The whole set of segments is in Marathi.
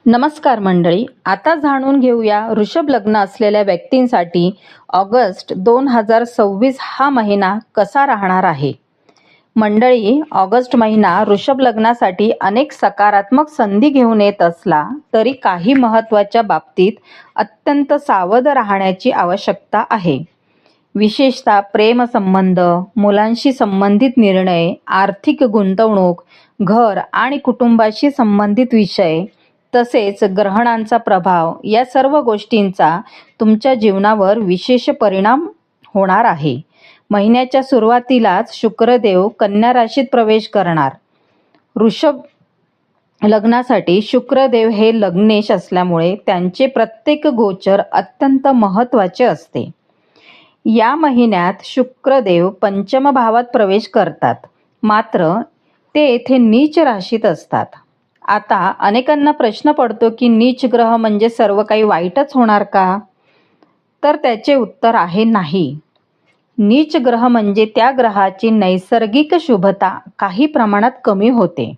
नमस्कार मंडळी, आता जाणून घेऊया वृषभ लग्न असलेल्या व्यक्तींसाठी ऑगस्ट 2026 हा महिना कसा राहणार आहे. मंडळी, ऑगस्ट महिना वृषभ लग्नासाठी अनेक सकारात्मक संधी घेऊन येत असला तरी काही महत्त्वाच्या बाबतीत अत्यंत सावध राहण्याची आवश्यकता आहे. विशेषतः प्रेमसंबंध, मुलांशी संबंधित निर्णय, आर्थिक गुंतवणूक, घर आणि कुटुंबाशी संबंधित विषय तसेच ग्रहणांचा प्रभाव या सर्व गोष्टींचा तुमच्या जीवनावर विशेष परिणाम होणार आहे. महिन्याच्या सुरुवातीलाच शुक्रदेव कन्या राशीत प्रवेश करणार. वृषभ लग्नासाठी शुक्रदेव हे लग्नेश असल्यामुळे त्यांचे प्रत्येक गोचर अत्यंत महत्त्वाचे असते. या महिन्यात शुक्रदेव पंचम भावात प्रवेश करतात, मात्र ते येथे नीच राशीत असतात. आता अनेकांना प्रश्न पडतो की नीच ग्रह म्हणजे सर्व काही वाईटच होणार का? तर त्याचे उत्तर आहे नाही. नीच ग्रह म्हणजे त्या ग्रहाची नैसर्गिक शुभता काही प्रमाणात कमी होते.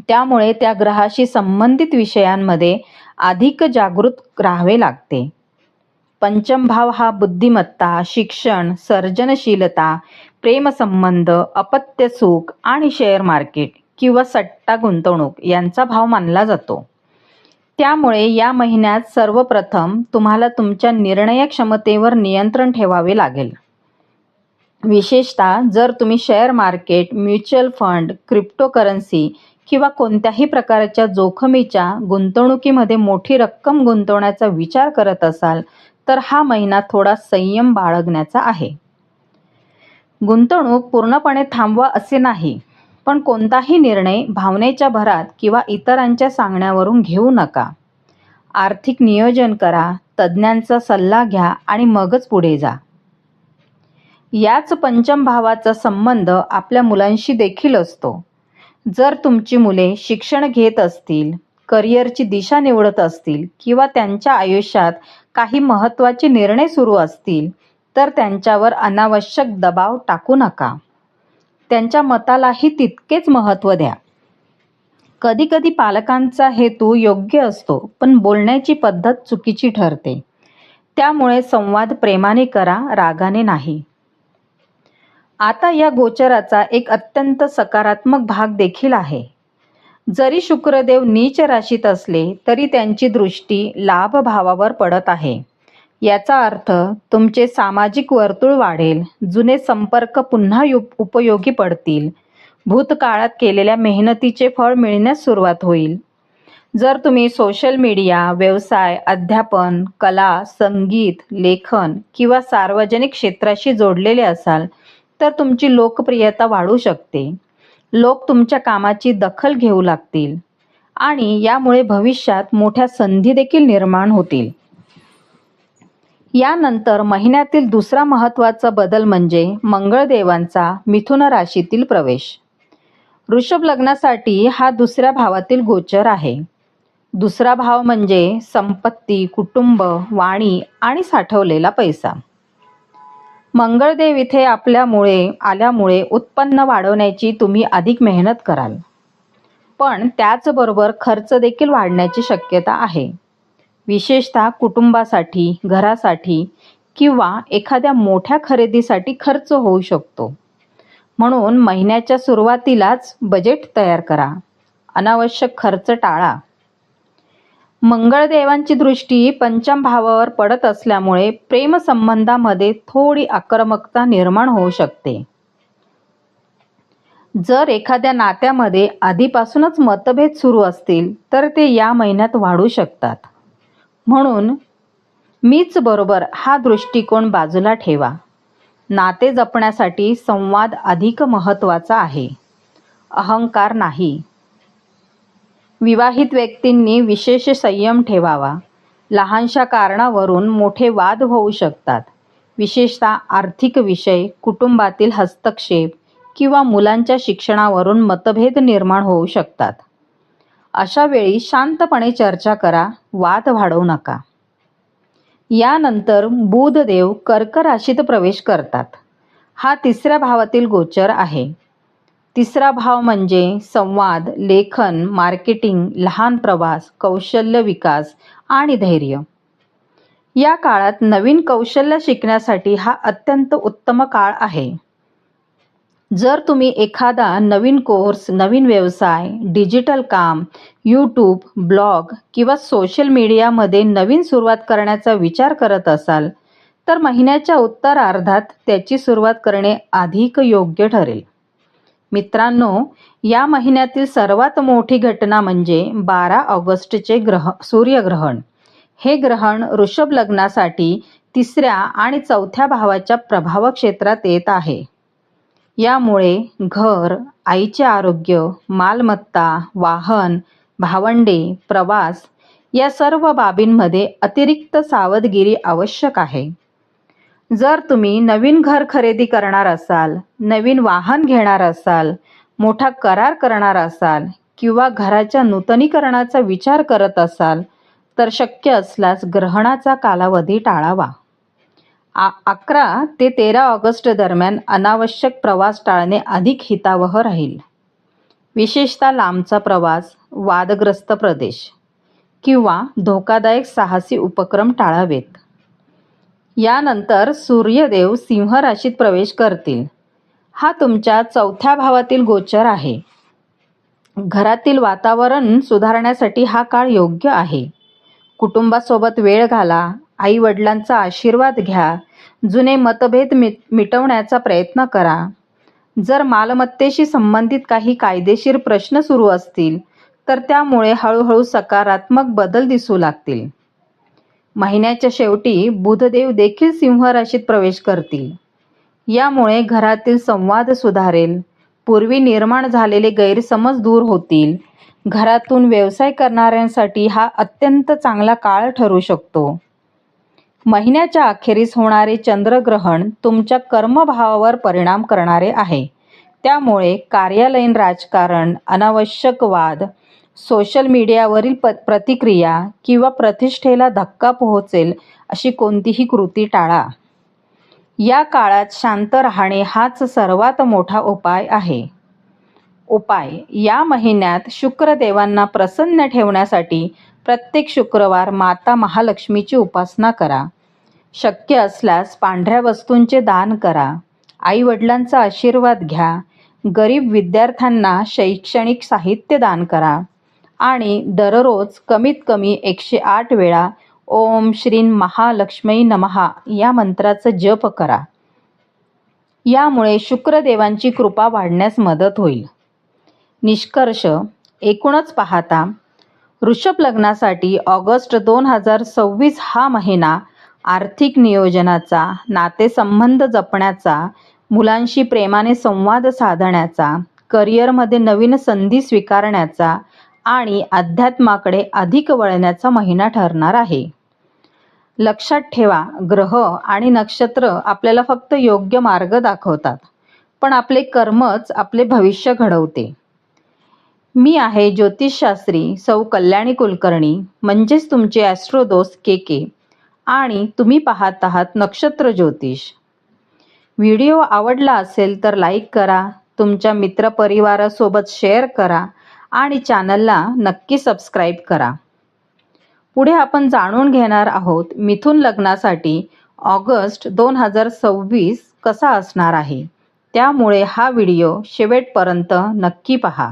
त्यामुळे त्या ग्रहाशी संबंधित विषयांमध्ये अधिक जागृत राहावे लागते. पंचम भाव हा बुद्धिमत्ता, शिक्षण, सर्जनशीलता, प्रेमसंबंध, अपत्य सुख आणि शेअर मार्केट किंवा सट्टा गुंतवणूक यांचा भाव मानला जातो. त्यामुळे या महिन्यात सर्वप्रथम तुम्हाला तुमच्या निर्णय क्षमतेवर नियंत्रण ठेवावे लागेल. विशेषतः जर तुम्ही share market, mutual fund, cryptocurrency किंवा कोणत्याही प्रकारच्या जोखमीच्या गुंतवणुकीमध्ये मोठी रक्कम गुंतवण्याचा विचार करत असाल तर हा महिना थोडा संयम बाळगण्याचा आहे. गुंतवणूक पूर्णपणे थांबवा असे नाही, पण कोणताही निर्णय भावनेच्या भरात किंवा इतरांच्या सांगण्यावरून घेऊ नका. आर्थिक नियोजन करा, तज्ज्ञांचा सल्ला घ्या आणि मगच पुढे जा. याच पंचम भावाचा संबंध आपल्या मुलांशी देखील असतो. जर तुमची मुले शिक्षण घेत असतील, करिअरची दिशा निवडत असतील किंवा त्यांच्या आयुष्यात काही महत्त्वाचे निर्णय सुरू असतील तर त्यांच्यावर अनावश्यक दबाव टाकू नका. त्यांच्या मतालाही तितकेच महत्त्व द्या. कधीकधी पालकांचा हेतू योग्य असतो, पण बोलण्याची पद्धत चुकीची ठरते. त्यामुळे संवाद प्रेमाने करा, रागाने नाही. आता या गोचराचा एक अत्यंत सकारात्मक भाग देखील आहे. जरी शुक्रदेव नीच राशीत असले तरी त्यांची दृष्टी लाभ भावावर पडत आहे. याचा अर्थ तुमचे सामाजिक वर्तुळ वाढेल, जुने संपर्क पुन्हा उपयोगी पडतील, भूतकाळात केलेल्या मेहनतीचे फळ मिळण्यास सुरुवात होईल. जर तुम्ही सोशल मीडिया, व्यवसाय, अध्यापन, कला, संगीत, लेखन किंवा सार्वजनिक क्षेत्राशी जोडलेले असाल तर तुमची लोकप्रियता वाढू शकते. लोक तुमच्या कामाची दखल घेऊ लागतील आणि यामुळे भविष्यात मोठ्या संधी देखील निर्माण होतील. यानंतर महिन्यातील दुसरा महत्त्वाचा बदल म्हणजे मंगळदेवांचा मिथुन राशीतील प्रवेश. वृषभ लग्नासाठी हा दुसऱ्या भावातील गोचर आहे. दुसरा भाव म्हणजे संपत्ती, कुटुंब, वाणी आणि साठवलेला पैसा. मंगळदेव इथे आल्यामुळे उत्पन्न वाढवण्याची तुम्ही अधिक मेहनत कराल, पण त्याचबरोबर खर्च देखील वाढण्याची शक्यता आहे. विशेषतः कुटुंबासाठी, घरासाठी किंवा एखाद्या मोठ्या खरेदीसाठी खर्च होऊ शकतो. म्हणून महिन्याच्या सुरुवातीलाच बजेट तयार करा. अनावश्यक खर्च टाळा. मंगळदेवांची दृष्टी पंचम भावावर पडत असल्यामुळे प्रेमसंबंधामध्ये थोडी आक्रमकता निर्माण होऊ शकते. जर एखाद्या नात्यामध्ये आधीपासूनच मतभेद सुरू असतील तर ते या महिन्यात वाढू शकतात. म्हणून मीच बरोबर हा दृष्टिकोन बाजूला ठेवा. नाते जपण्यासाठी संवाद अधिक महत्त्वाचा आहे, अहंकार नाही. विवाहित व्यक्तींनी विशेष संयम ठेवावा. लहानशा कारणावरून मोठे वाद होऊ शकतात. विशेषतः आर्थिक विषय, कुटुंबातील हस्तक्षेप किंवा मुलांच्या शिक्षणावरून मतभेद निर्माण होऊ शकतात. अशा वेळी शांतपणे चर्चा करा, वाद वाढवू नका. यानंतर बुधदेव कर्क राशीत प्रवेश करतात. हा तिसऱ्या भावातील गोचर आहे. तिसरा भाव म्हणजे संवाद, लेखन, मार्केटिंग, लहान प्रवास, कौशल्य विकास आणि धैर्य. या काळात नवीन कौशल्य शिकण्यासाठी हा अत्यंत उत्तम काळ आहे. जर तुम्ही एखादा नवीन कोर्स, नवीन व्यवसाय, डिजिटल काम, यूट्यूब, ब्लॉग किंवा सोशल मीडियामध्ये नवीन सुरुवात करण्याचा विचार करत असाल, तर महिन्याच्या उत्तरार्धात त्याची सुरुवात करणे अधिक योग्य ठरेल. मित्रांनो, या महिन्यातील सर्वात मोठी घटना म्हणजे 12 ऑगस्टचे सूर्यग्रहण. हे ग्रहण वृषभ लग्नासाठी 3ऱ्या आणि 4थ्या भावाच्या प्रभाव क्षेत्रात येत आहे. यामुळे घर, आईचे आरोग्य, मालमत्ता, वाहन, भावंडे, प्रवास या सर्व बाबींमध्ये अतिरिक्त सावधगिरी आवश्यक आहे. जर तुम्ही नवीन घर खरेदी करणार असाल, नवीन वाहन घेणार असाल, मोठा करार करणार असाल किंवा घराच्या नूतनीकरणाचा विचार करत असाल, तर शक्य असल्यास ग्रहणाचा कालावधी टाळावा. 11 ते 13 ऑगस्ट दरम्यान अनावश्यक प्रवास टाळणे अधिक हितावह राहील. विशेषतः लांबचा प्रवास, वादग्रस्त प्रदेश किंवा धोकादायक साहसी उपक्रम टाळावेत. यानंतर सूर्यदेव सिंह राशीत प्रवेश करतील. हा तुमच्या 4थ्या भावातील गोचर आहे. घरातील वातावरण सुधारण्यासाठी हा काळ योग्य आहे. कुटुंबासोबत वेळ घाला, आई वडिलांचा आशीर्वाद घ्या, जुने मतभेद मिटवण्याचा प्रयत्न करा. जर मालमत्तेशी संबंधित काही कायदेशीर प्रश्न सुरू असतील, तर त्यामुळे हळूहळू सकारात्मक बदल दिसू लागतील. महिन्याच्या शेवटी बुधदेव देखील सिंह राशीत प्रवेश करतील. यामुळे घरातील संवाद सुधारेल, पूर्वी निर्माण झालेले गैरसमज दूर होतील. घरातून व्यवसाय करणाऱ्यांसाठी हा अत्यंत चांगला काळ ठरू शकतो. महिन्याच्या अखेरीस होणारे चंद्रग्रहण तुमच्या कर्मभावावर परिणाम करणारे आहे. त्यामुळे कार्यालयीन राजकारण, अनावश्यक वाद, सोशल मीडियावरील प्रतिक्रिया किंवा प्रतिष्ठेला धक्का पोहोचेल अशी कोणतीही कृती टाळा. या काळात शांत राहणे हाच सर्वात मोठा उपाय आहे. उपाय: या महिन्यात शुक्रदेवांना प्रसन्न ठेवण्यासाठी प्रत्येक शुक्रवार माता महालक्ष्मीची उपासना करा. शक्य असल्यास पांढऱ्या वस्तूंचे दान करा. आई वडिलांचा आशीर्वाद घ्या. गरीब विद्यार्थ्यांना शैक्षणिक साहित्य दान करा. आणि दररोज कमीत कमी 108 वेळा ओम श्रीं महालक्ष्मी नमः या मंत्राचा जप करा. यामुळे शुक्रदेवांची कृपा वाढण्यास मदत होईल. निष्कर्ष: एकूणच पाहता, वृषभ लग्नासाठी ऑगस्ट 2026 हा महिना आर्थिक नियोजनाचा, नातेसंबंध जपण्याचा, मुलांशी प्रेमाने संवाद साधण्याचा, करिअरमध्ये नवीन संधी स्वीकारण्याचा आणि अध्यात्माकडे अधिक वळण्याचा महिना ठरणार आहे. लक्षात ठेवा, ग्रह आणि नक्षत्र आपल्याला फक्त योग्य मार्ग दाखवतात, पण आपले कर्मच आपले भविष्य घडवते. मी आहे ज्योतिषशास्त्री सौ कल्याणी कुलकर्णी, म्हणजेच तुमचे ॲस्ट्रोदोस्त के. आणि तुम्ही पाहत आहात नक्षत्र ज्योतिष. व्हिडिओ आवडला असेल तर लाईक करा, तुमच्या मित्रपरिवारासोबत शेअर करा आणि चॅनलला नक्की सबस्क्राईब करा. पुढे आपण जाणून घेणार आहोत मिथुन लग्नासाठी ऑगस्ट 2026 कसा असणार आहे. त्यामुळे हा व्हिडिओ शेवटपर्यंत नक्की पहा.